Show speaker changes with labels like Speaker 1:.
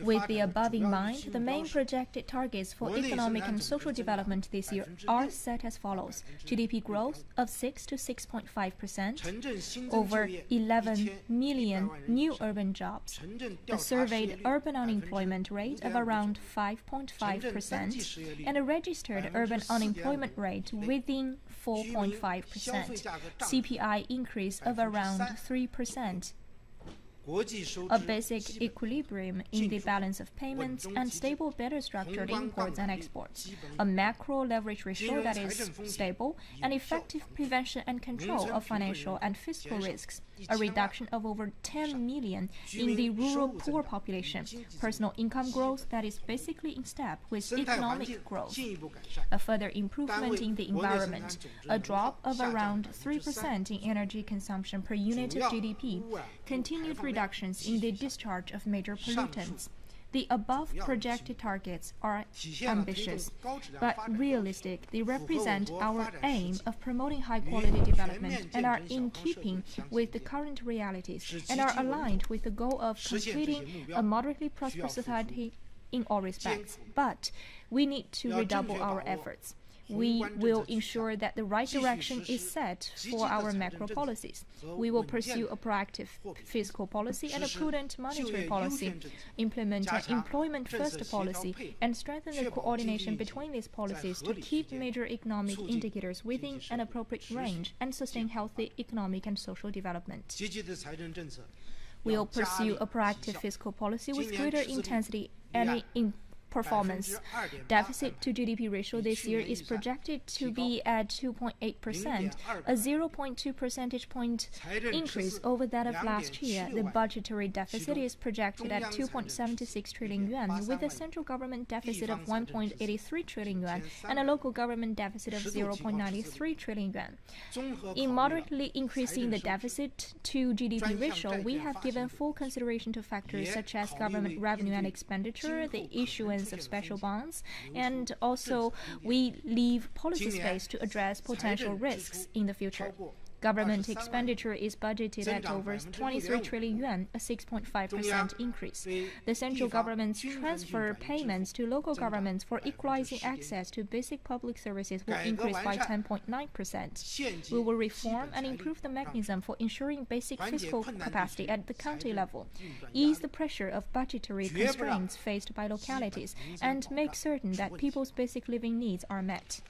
Speaker 1: With the above in mind, the main projected targets for economic and social development this year are set as follows: GDP growth of 6 to 6.5%, over 11 million new urban jobs, a surveyed urban unemployment rate of around 5.5%, and a registered urban unemployment rate within 4.5%, CPI increase of around 3%. A basic equilibrium in the balance of payments and stable, better structured imports and exports, a macro leverage ratio that is stable, and effective prevention and control of financial and fiscal risks, a reduction of over 10 million in the rural poor population, personal income growth that is basically in step with economic growth, a further improvement in the environment, a drop of around 3% in energy consumption per unit of GDP, continued reductions in the discharge of major pollutants. The above projected targets are ambitious, but realistic. They represent our aim of promoting high-quality development and are in keeping with the current realities and are aligned with the goal of completing a moderately prosperous society in all respects. But we need to redouble our efforts. We will ensure that the right direction is set for our macro policies. We will pursue a proactive fiscal policy and a prudent monetary policy, implement an employment-first policy, and strengthen the coordination between these policies to keep major economic indicators within an appropriate range and sustain healthy economic and social development. We will pursue a proactive fiscal policy with greater intensity and performance. Deficit to GDP ratio this year is projected to be at 2.8%, a 0.2 percentage point increase over that of last year. The budgetary deficit is projected at 2.76 trillion yuan, with a central government deficit of 1.83 trillion yuan and a local government deficit of 0.93 trillion yuan. In moderately increasing the deficit to GDP ratio, we have given full consideration to factors such as government revenue and expenditure, the issuance of special bonds, and also we leave policy space to address potential risks in the future. Government expenditure is budgeted at over 23 trillion yuan, a 6.5% increase. The central government's transfer payments to local governments for equalizing access to basic public services will increase by 10.9%. We will reform and improve the mechanism for ensuring basic fiscal capacity at the county level, ease the pressure of budgetary constraints faced by localities, and make certain that people's basic living needs are met.